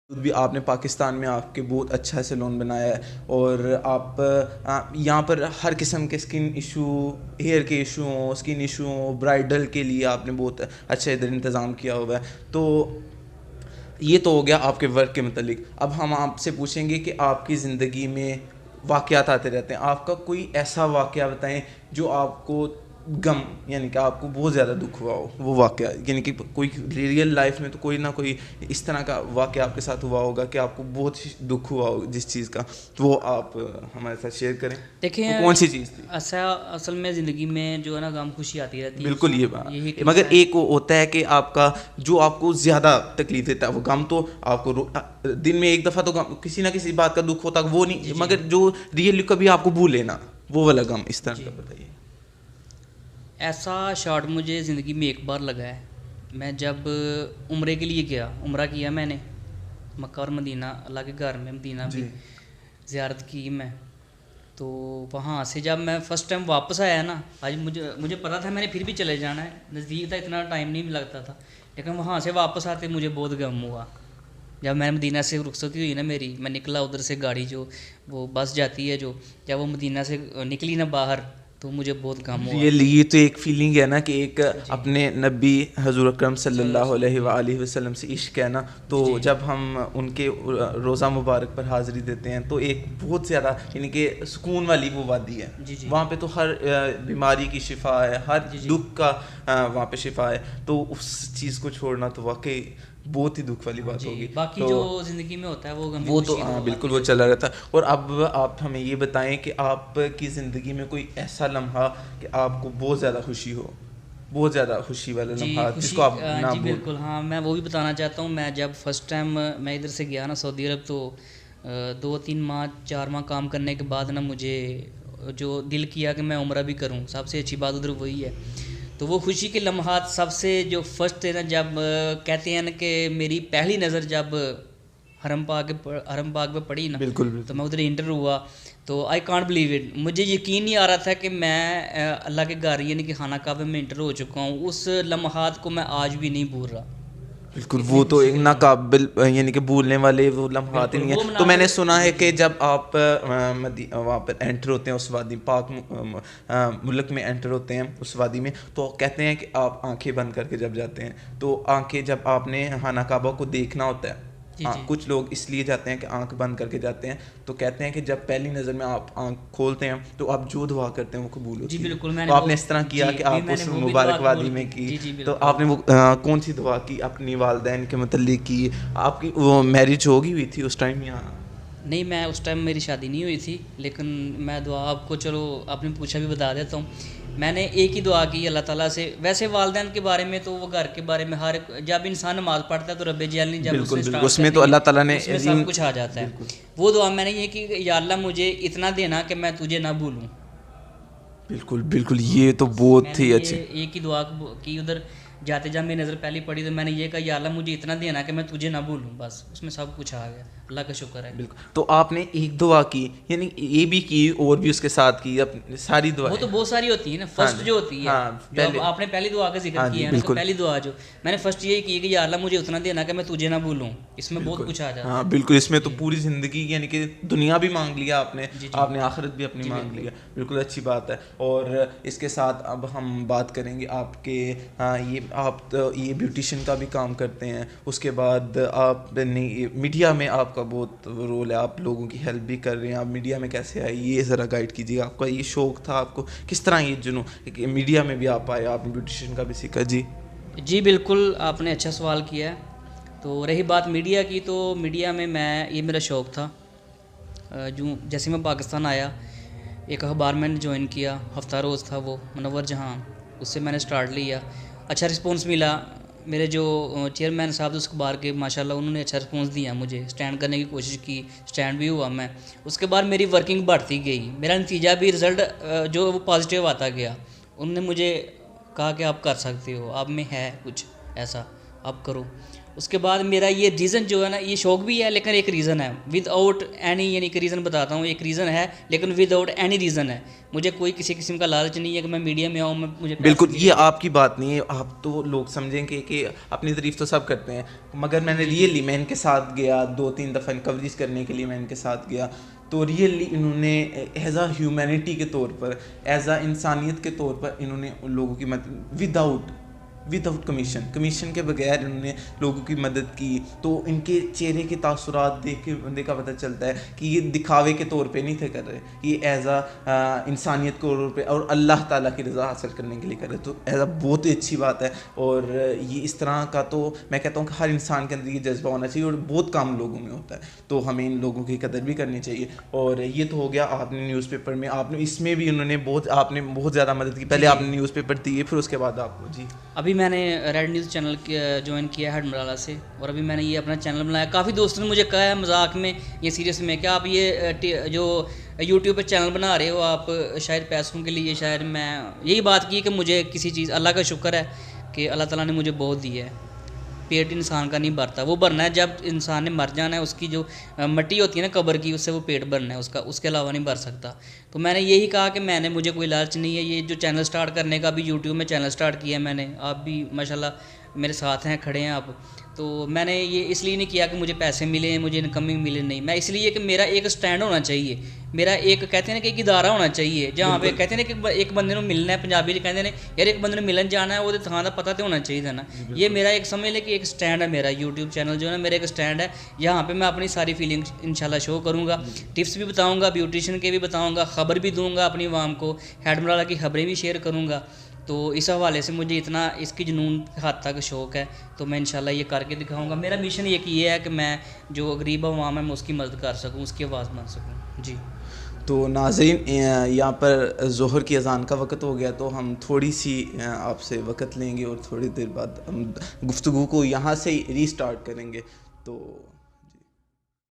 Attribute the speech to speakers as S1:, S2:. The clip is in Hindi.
S1: भी आपने पाकिस्तान में आपके बहुत अच्छा सैलून बनाया है, और आप यहाँ पर हर किस्म के स्किन इशू, हेयर के इशू हों, स्किन इशू हों, ब्राइडल के लिए आपने बहुत अच्छा इधर इंतज़ाम किया हुआ है। तो ये तो हो गया आपके वर्क के मतलब। अब हम आपसे पूछेंगे कि आपकी ज़िंदगी में वाक़यात आते रहते हैं, आपका कोई ऐसा वाक़या बताएं जो आपको गम, यानी कि आपको बहुत ज़्यादा दुख हुआ हो, वो वाक़या, यानी कि कोई रियल लाइफ में तो कोई ना कोई इस तरह का वाक़या आपके साथ हुआ होगा कि आपको बहुत ही दुख हुआ हो जिस चीज़ का, तो वो आप हमारे साथ शेयर करें। वो
S2: देखिए,
S1: कौन सी चीज़ थी?
S2: ऐसा असल में ज़िंदगी में जो है ना, गम खुशी आती रहती है,
S1: बिल्कुल ये बात,
S2: यही एक
S1: मगर
S2: मसला है।
S1: एक वो होता है कि आपका जो आपको ज़्यादा तकलीफ देता है वो गम, तो आपको दिन में एक दफ़ा तो गम, किसी ना किसी बात का दुख होता है, वो नहीं,
S2: जी जी
S1: मगर जो रियली कभी आपको भूले ना, वो वाला गम इस तरह
S2: जी।
S1: का बताइए।
S2: ऐसा शॉट मुझे ज़िंदगी में एक बार लगा है। मैं जब उम्रे के लिए गया, उम्रा किया मैंने, मक्का और मदीना, अल्लाह के घर में मदीना
S1: जी
S2: भी ज़ियारत की मैं। तो वहाँ से जब मैं फ़र्स्ट टाइम वापस आया ना, आज मुझे मुझे पता था मैंने फिर भी चले जाना है, नज़दीक था, इतना टाइम नहीं लगता था, लेकिन वहाँ से वापस आते मुझे बहुत गम हुआ। जब मैंने मदीना से रुखसती हुई ना मेरी, मैं निकला उधर से, गाड़ी जो वो बस जाती है जो, जब वो मदीना से निकली ना बाहर, तो मुझे बहुत गम हुआ।
S1: रियली ये तो एक फीलिंग है ना कि एक
S2: जी
S1: अपने नबी हजूर अकरम सल्लल्लाहु अलैहि
S2: जी
S1: वालैहि वसल्लम से इश्क है ना, तो
S2: जी जी
S1: जब हम उनके रोज़ा मुबारक पर हाज़िरी देते हैं तो एक बहुत ज़्यादा, यानी कि सुकून वाली वो वादी है।
S2: जी जी
S1: वहाँ पे तो हर बीमारी की शिफा है, हर
S2: जी जी।
S1: दुख का वहाँ पे शिफा है, तो उस चीज़ को छोड़ना तो वाकई बहुत ही दुख वाली बात
S2: जी,
S1: होगी।
S2: बाकी
S1: तो
S2: जो ज़िंदगी में होता है वो गम
S1: वो तो
S2: खुशी तो
S1: हाँ बिल्कुल
S2: आती
S1: वो
S2: रहती
S1: चला
S2: है।
S1: रहता है। और अब आप हमें ये बताएं कि आपकी ज़िंदगी में कोई ऐसा लम्हा कि आपको बहुत ज़्यादा खुशी हो, बहुत ज़्यादा खुशी वाला
S2: जी
S1: लम्हा
S2: खुशी,
S1: जिसको आप ना
S2: जी
S1: भूल।
S2: बिल्कुल, हाँ मैं वो भी बताना चाहता हूँ। मैं जब फर्स्ट टाइम मैं इधर से गया ना सऊदी अरब, तो 2-3 माह 4 माह काम करने के बाद ना मुझे जो दिल किया कि मैं उम्रा भी करूँ। सबसे अच्छी बात उधर वही है। तो वो खुशी के लम्हात सबसे जो फर्स्ट थे ना, जब कहते हैं ना कि मेरी पहली नज़र जब हरम पाक पे पड़ी ना,
S1: बिल्कुल
S2: तो
S1: बिल्कुल।
S2: मैं उधर इंटर हुआ। तो आई कांट बिलीव इट, मुझे यकीन नहीं आ रहा था कि मैं अल्लाह के घर यानी कि खाना काबे में इंटर हो चुका हूँ। उस लम्हात को मैं आज भी नहीं भूल रहा।
S1: बिल्कुल
S2: इतनी
S1: वो तो
S2: खुशी
S1: एक
S2: के लम्हा,
S1: नाकाबिल, यानी कि भूलने वाले वो लम्हात ही
S2: बिल्कुल
S1: नहीं
S2: वो
S1: है। तो मैंने
S2: मनाजिर,
S1: सुना
S2: जी
S1: है
S2: जी
S1: कि जब आप वहाँ पर एंटर होते हैं उस वादी पाक मुल्क में एंटर होते हैं उस वादी में, तो कहते हैं कि आप आंखें बंद करके जब जाते हैं, तो आंखें जब आपने खाना काबा को देखना होता है,
S2: जी जी
S1: कुछ लोग इसलिए जाते हैं कि आंख बंद करके जाते हैं, तो कहते हैं कि जब पहली नज़र में आप आंख खोलते हैं तो आप जो दुआ करते हैं वो कबूल
S2: जी
S1: होती है।
S2: बिल्कुल, मैंने
S1: तो
S2: वो,
S1: आपने इस तरह
S2: जी
S1: किया कि
S2: भी
S1: आप
S2: मैंने
S1: उस
S2: वो भी दुआ
S1: मुबारक वादी
S2: कबूल
S1: में
S2: की,
S1: की,
S2: जी जी
S1: तो
S2: बिल्कुल।
S1: आपने वो कौन सी दुआ की अपनी वालदैन के मतलब की? आपकी वो मैरिज होगी हुई थी उस टाइम या?
S2: नहीं, मैं उस टाइम मेरी शादी नहीं हुई थी, लेकिन मैं दुआ आपको, चलो आपने पूछा भी बता देता हूँ। मैंने एक ही दुआ की अल्लाह ताला से। वैसे वालदैन के बारे में तो वो घर के बारे में हर जब इंसान नमाज़ पढ़ता है तो रब्बे जलाली जब
S1: बिल्कुल
S2: उससे
S1: बिल्कुल,
S2: स्टार्ट
S1: उसमें तो
S2: करनी है
S1: अल्लाह ताला
S2: तो
S1: ने
S2: उसमें
S1: इन
S2: सब कुछ आ जाता है।
S1: बिल्कुल
S2: वो दुआ मैंने ये की कि या अल्लाह मुझे इतना देना कि मैं तुझे ना भूलूँ।
S1: बिल्कुल बिल्कुल, ये तो
S2: बस
S1: बहुत
S2: मैंने
S1: ही
S2: ये
S1: अच्छे।
S2: एक ही दुआ की उधर जाते, जब मेरी नज़र पहली पड़ी तो मैंने ये कहा, या अल्लाह मुझे इतना देना कि मैं तुझे ना भूलूँ। बस उसमें सब कुछ आ गया, अल्लाह का शुक्र है।
S1: बिल्कुल, तो आपने एक दुआ की, यानी ये भी की और भी उसके साथ की अपनी सारी
S2: वो
S1: दुआएं?
S2: तो बहुत सारी होती है ना,
S1: हाँ
S2: फर्स्ट
S1: जी,
S2: जो होती है,
S1: हाँ
S2: जो अब
S1: पहले,
S2: आपने पहली दुआ का जिक्र
S1: हाँ जी
S2: किया है ना, तो
S1: बिल्कुल
S2: पहली दुआ जो मैंने फर्स्ट यही की है कि या अल्लाह मुझे उतना देना कि मैं तुझे ना भूलूँ। इसमें बहुत
S1: बिल्कुल।
S2: कुछ आ जाता
S1: हाँ
S2: है।
S1: बिल्कुल, इसमें तो
S2: जी
S1: पूरी ज़िंदगी, यानी कि दुनिया भी मांग लिया आपने,
S2: जी जी
S1: आपने आखिरत भी अपनी
S2: जी
S1: मांग
S2: बिल्कुल।
S1: लिया। बिल्कुल अच्छी बात है। और इसके साथ अब हम बात करेंगे आपके, हाँ ये आप तो ये ब्यूटिशियन का भी काम करते हैं, उसके बाद आपने मीडिया में आपका बहुत रोल है, आप लोगों की हेल्प भी कर रहे हैं। आप मीडिया में कैसे आए ये ज़रा गाइड कीजिएगा। आपका ये शौक़ था, आपको किस तरह ये जुनून मीडिया में भी आप आए, आपने ब्यूटिशियन का भी सीखा? जी
S2: जी बिल्कुल, आपने अच्छा सवाल किया है। तो रही बात मीडिया की, तो मीडिया में मैं, ये मेरा शौक़ था। जो जैसे मैं पाकिस्तान आया, एक अखबार मैंने ज्वाइन किया, हफ्ता रोज़ था वो, मुनव्वर जहाँ, उससे मैंने स्टार्ट लिया। अच्छा रिस्पॉन्स मिला। मेरे जो चेयरमैन साहब उस अखबार के, माशाल्लाह उन्होंने अच्छा रिस्पॉन्स दिया, मुझे स्टैंड करने की कोशिश की, स्टैंड भी हुआ मैं। उसके बाद मेरी वर्किंग बढ़ती गई, मेरा नतीजा भी, रिज़ल्ट जो वो पॉजिटिव आता गया। उन्होंने मुझे कहा कि आप कर सकते हो, आप में है कुछ ऐसा, आप करो। उसके बाद मेरा ये रीज़न जो है ना, ये शौक भी है लेकिन एक रीज़न है विदाउट एनी, यानी एक रीज़न बताता हूँ, एक रीज़न है लेकिन विदाउट एनी रीज़न है। मुझे कोई किसी किस्म का लालच नहीं है कि मैं मीडिया में आऊँ, मैं मुझे
S1: बिल्कुल, ये आपकी बात नहीं है। आप तो लोग समझेंगे कि अपनी तारीफ तो सब करते हैं, मगर मैंने रियली, मैं इनके साथ गया 2-3 दफ़ा कवरेज करने के लिए, मैं इनके साथ गया तो रियली इन्होंने एज आ ह्यूमैनिटी के तौर पर, एज आ इंसानियत के तौर पर इन्होंने उन लोगों की मदद विदाउट कमीशन के बगैर इन्होंने लोगों की मदद की। तो इनके चेहरे के तासुरात देख के बंदे का पता चलता है कि ये दिखावे के तौर पे नहीं थे कर रहे, ये एज आ इंसानियत के तौर पे और अल्लाह ताला की रज़ा हासिल करने के लिए कर रहे। तो एज आ बहुत ही अच्छी बात है। और ये इस तरह का तो मैं कहता हूँ कि हर इंसान के अंदर ये जज्बा होना चाहिए और बहुत कम लोगों में होता है, तो हमें इन लोगों की कदर भी करनी चाहिए। और ये तो हो गया आपने न्यूज़पेपर में, आपने इसमें भी आपने बहुत ज़्यादा मदद की। पहले आपने न्यूज़पेपर दिए, फिर उसके बाद आपको जी
S2: अभी मैंने रेड न्यूज़ चैनल ज्वाइन किया है हडमराला से, और अभी मैंने ये अपना चैनल बनाया। काफ़ी दोस्तों ने मुझे कहा है मजाक में, ये सीरियस में, क्या आप ये जो यूट्यूब पे चैनल बना रहे हो आप शायद पैसों के लिए, शायद मैं यही बात की कि मुझे किसी चीज़, अल्लाह का शुक्र है कि अल्लाह ताला ने मुझे बहुत दिया है। पेट इंसान का नहीं भरता, वो भरना है जब इंसान ने मर जाना है, उसकी जो मिट्टी होती है ना कब्र की, उससे वो पेट भरना है उसका, उसके अलावा नहीं भर सकता। तो मैंने यही कहा कि मुझे कोई लालच नहीं है। ये जो चैनल स्टार्ट करने का, अभी यूट्यूब में चैनल स्टार्ट किया है मैंने, आप भी माशाल्लाह मेरे साथ हैं, खड़े हैं आप। तो मैंने ये इसलिए नहीं किया कि मुझे पैसे मिले, मुझे इनकमिंग मिले, नहीं, मैं इसलिए कि मेरा एक स्टैंड होना चाहिए, मेरा एक कहते हैं ना कि एक इदारा होना चाहिए जहाँ पे कहते हैं ना कि एक बंदे को मिलना है, पंजाबी जी कहते हैं यार एक बंदे ने मिलन जाना है, वो थां का पता तो होना चाहिए था ना। ये मेरा एक समझ ले कि एक स्टैंड है, मेरा यूट्यूब चैनल जो है ना मेरा एक स्टैंड है, यहाँ पे मैं अपनी सारी फीलिंग्स इंशाल्लाह शो करूँगा, टिप्स भी बताऊँगा, ब्यूटिशन के भी बताऊँगा, ख़बर भी दूँगा अपनी आवाम को, हेडमराला की ख़बरें भी शेयर करूँगा। तो इस हवाले से मुझे इतना इसकी जुनून हद तक शौक़ है, तो मैं इंशाल्लाह ये करके दिखाऊंगा। मेरा मिशन ये है कि मैं जो गरीब अवाम है मैं उसकी मदद कर सकूं, उसकी आवाज़ बन सकूं जी।
S1: तो नाज़रीन, यहाँ पर ज़ोहर की अज़ान का वक़्त हो गया, तो हम थोड़ी सी आपसे वक़्त लेंगे और थोड़ी देर बाद हम गुफ्तगू को यहाँ से रीस्टार्ट करेंगे। तो